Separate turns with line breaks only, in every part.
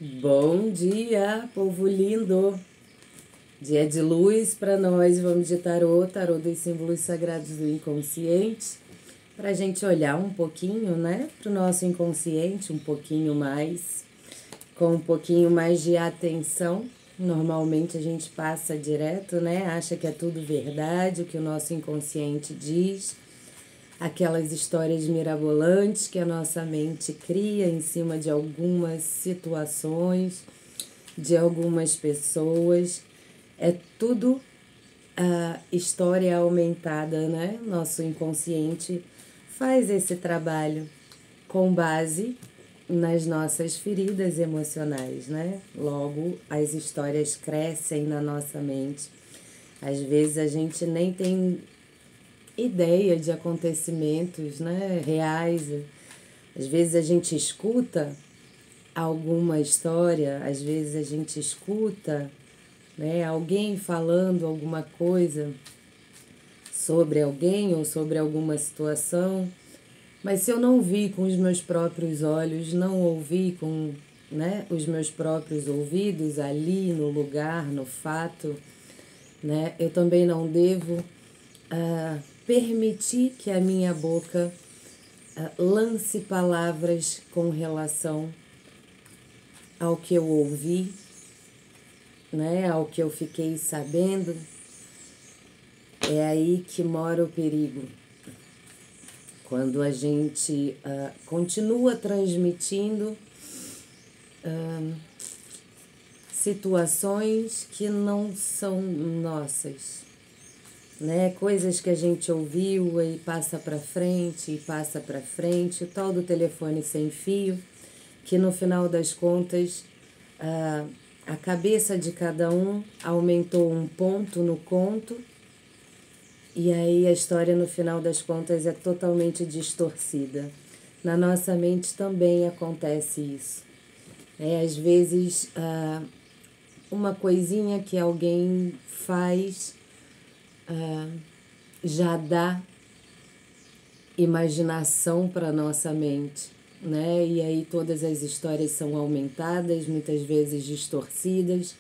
Bom dia, povo lindo! Dia de luz para nós, vamos de tarô dos símbolos sagrados do inconsciente, para a gente olhar um pouquinho, né, para o nosso inconsciente, um pouquinho mais, com um pouquinho mais de atenção. Normalmente a gente passa direto, né, acha que é tudo verdade, o que o nosso inconsciente diz, aquelas histórias mirabolantes que a nossa mente cria em cima de algumas situações, de algumas pessoas. É tudo história aumentada, né? Nosso inconsciente faz esse trabalho com base nas nossas feridas emocionais, né? Logo, as histórias crescem na nossa mente. Às vezes a gente nem tem ideia de acontecimentos, né, reais. Às vezes a gente escuta alguma história, às vezes a gente escuta, né, alguém falando alguma coisa sobre alguém ou sobre alguma situação, mas se eu não vi com os meus próprios olhos, não ouvi com, né, os meus próprios ouvidos ali no lugar, no fato, né, eu também não devo permitir que a minha boca lance palavras com relação ao que eu ouvi, né, ao que eu fiquei sabendo. É aí que mora o perigo. Quando a gente continua transmitindo situações que não são nossas, né? Coisas que a gente ouviu e passa para frente, o tal do telefone sem fio, que no final das contas a cabeça de cada um aumentou um ponto no conto e aí a história no final das contas é totalmente distorcida. Na nossa mente também acontece isso. Às vezes uma coisinha que alguém faz já dá imaginação para nossa mente, né? E aí todas as histórias são aumentadas, muitas vezes distorcidas,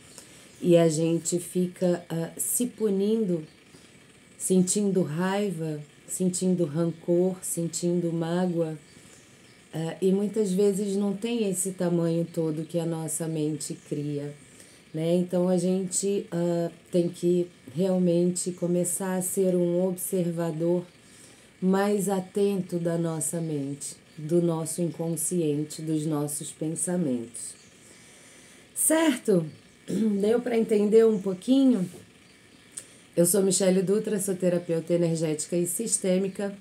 e a gente fica se punindo, sentindo raiva, sentindo rancor, sentindo mágoa, e muitas vezes não tem esse tamanho todo que a nossa mente cria, né? Então a gente tem que realmente começar a ser um observador mais atento da nossa mente, do nosso inconsciente, dos nossos pensamentos. Certo? Deu para entender um pouquinho? Eu sou Michele Dutra, sou terapeuta energética e sistêmica.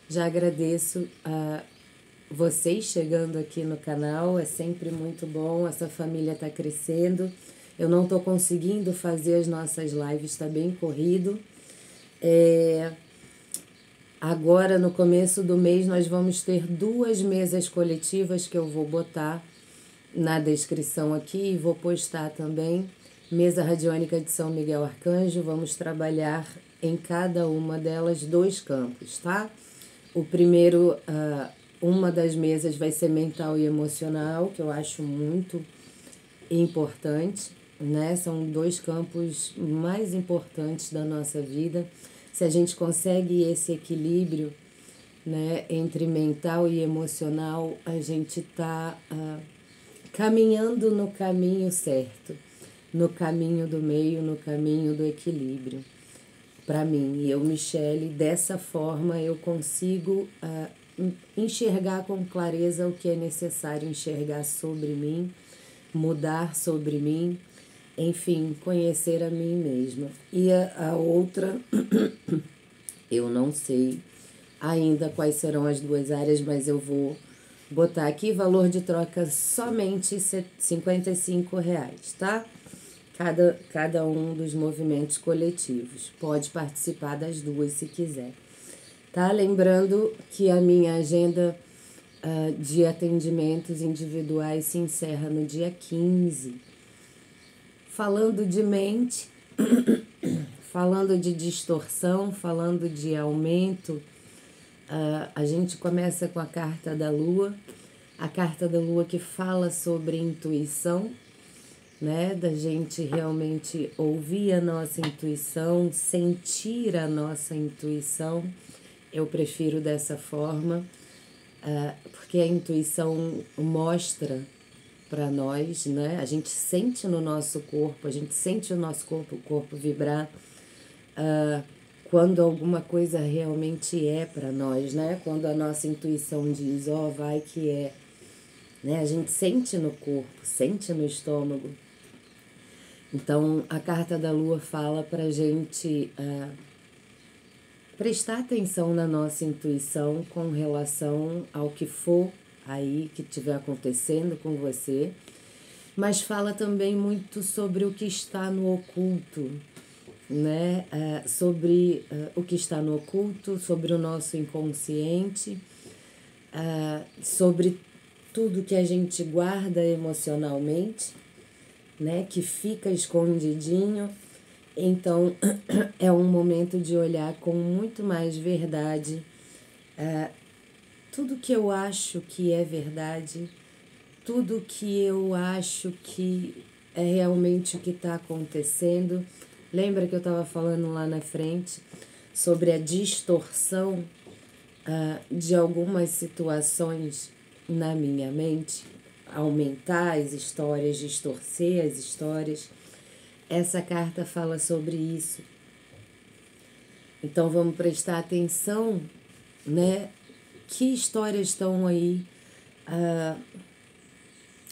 Já agradeço a vocês chegando aqui no canal, é sempre muito bom, essa família está crescendo. Eu não estou conseguindo fazer as nossas lives, está bem corrido. Agora, no começo do mês, nós vamos ter 2 mesas coletivas que eu vou botar na descrição aqui e vou postar também. Mesa radiônica de São Miguel Arcanjo, vamos trabalhar em cada uma delas 2 campos, tá? O primeiro, uma das mesas vai ser mental e emocional, que eu acho muito importante, né? São 2 campos mais importantes da nossa vida. Se a gente consegue esse equilíbrio, né, entre mental e emocional, a gente está caminhando no caminho certo, no caminho do meio, no caminho do equilíbrio. Para mim, eu, Michele, dessa forma eu consigo enxergar com clareza o que é necessário enxergar sobre mim, mudar sobre mim, enfim, conhecer a mim mesma. E a outra, eu não sei ainda quais serão as 2 áreas, mas eu vou botar aqui valor de troca somente R$55, tá? Cada um dos movimentos coletivos. Pode participar das 2 se quiser. Tá? Lembrando que a minha agenda de atendimentos individuais se encerra no dia 15. Falando de mente, falando de distorção, falando de aumento, a gente começa com a carta da Lua. a carta da lua que fala sobre intuição, né? Da gente realmente ouvir a nossa intuição, sentir a nossa intuição. Eu prefiro dessa forma, porque a intuição mostra para nós, né? A gente sente no nosso corpo, a gente sente o nosso corpo vibrar quando alguma coisa realmente é para nós, né? Quando a nossa intuição diz, ó, vai que é, né? A gente sente no corpo, sente no estômago. Então, a carta da lua fala pra gente prestar atenção na nossa intuição com relação ao que for aí que estiver acontecendo com você, mas fala também muito sobre o que está no oculto, né? Sobre o que está no oculto, sobre o nosso inconsciente, sobre tudo que a gente guarda emocionalmente, né? Que fica escondidinho. Então, é um momento de olhar com muito mais verdade tudo que eu acho que é verdade, tudo que eu acho que é realmente o que está acontecendo. Lembra que eu estava falando lá na frente sobre a distorção de algumas situações na minha mente, aumentar as histórias, distorcer as histórias. Essa carta fala sobre isso. Então vamos prestar atenção, né? Que histórias estão aí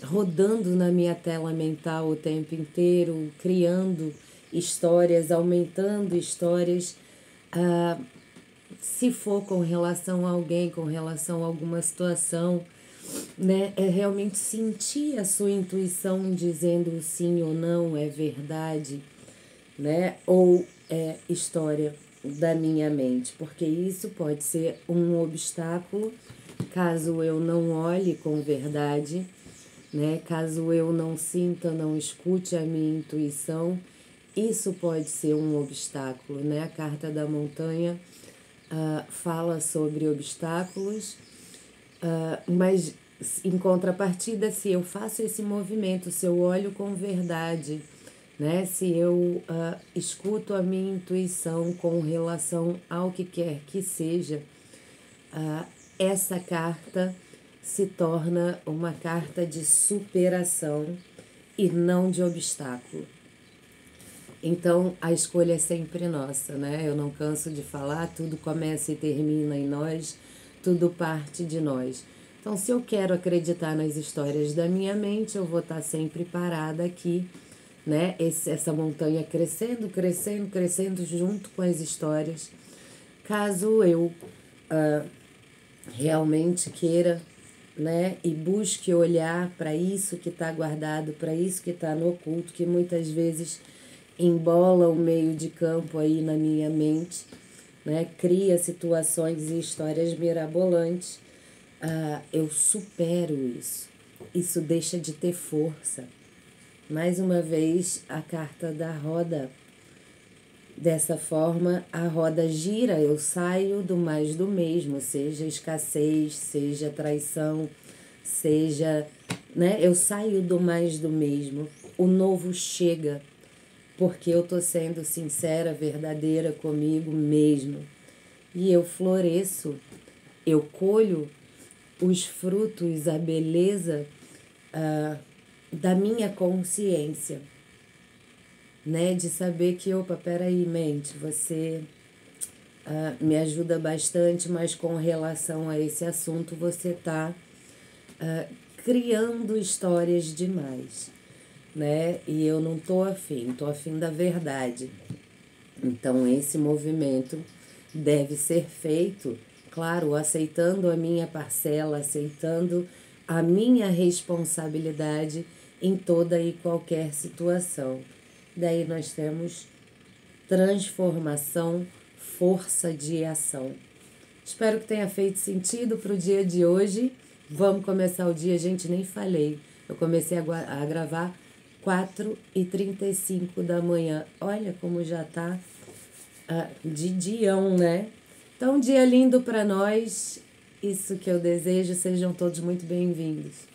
rodando na minha tela mental o tempo inteiro, criando histórias, aumentando histórias. Se for com relação a alguém, com relação a alguma situação, né? É realmente sentir a sua intuição dizendo sim ou não, é verdade, né? Ou é história da minha mente, porque isso pode ser um obstáculo caso eu não olhe com verdade, né? Caso eu não sinta, não escute a minha intuição, isso pode ser um obstáculo, né? A carta da montanha fala sobre obstáculos, mas em contrapartida, se eu faço esse movimento, se eu olho com verdade, né? Se eu escuto a minha intuição com relação ao que quer que seja, essa carta se torna uma carta de superação e não de obstáculo. Então, a escolha é sempre nossa, né? Eu não canso de falar, tudo começa e termina em nós, tudo parte de nós. Então, se eu quero acreditar nas histórias da minha mente, eu vou estar sempre parada aqui, né? Essa montanha crescendo, crescendo, crescendo junto com as histórias. Caso eu realmente queira, né? E busque olhar para isso que está guardado, para isso que está no oculto, que muitas vezes embola o meio de campo aí na minha mente, né? Cria situações e histórias mirabolantes. Eu supero isso. Isso deixa de ter força. Mais uma vez, a carta da roda. Dessa forma, a roda gira, eu saio do mais do mesmo, seja escassez, seja traição, seja, né? Eu saio do mais do mesmo. O novo chega, porque eu tô sendo sincera, verdadeira comigo mesmo. E eu floresço, eu colho os frutos, a beleza da minha consciência, né? De saber que, opa, peraí, mente, você me ajuda bastante, mas com relação a esse assunto você tá criando histórias demais, né? E eu não tô afim da verdade. Então, esse movimento deve ser feito, claro, aceitando a minha parcela, aceitando a minha responsabilidade em toda e qualquer situação. Daí nós temos transformação, força de ação. Espero que tenha feito sentido para o dia de hoje. Vamos começar o dia, gente, nem falei. Eu comecei a gravar 4h35 da manhã. Olha como já tá de dião, né? Então, um dia lindo para nós. isso que eu desejo. Sejam todos muito bem-vindos.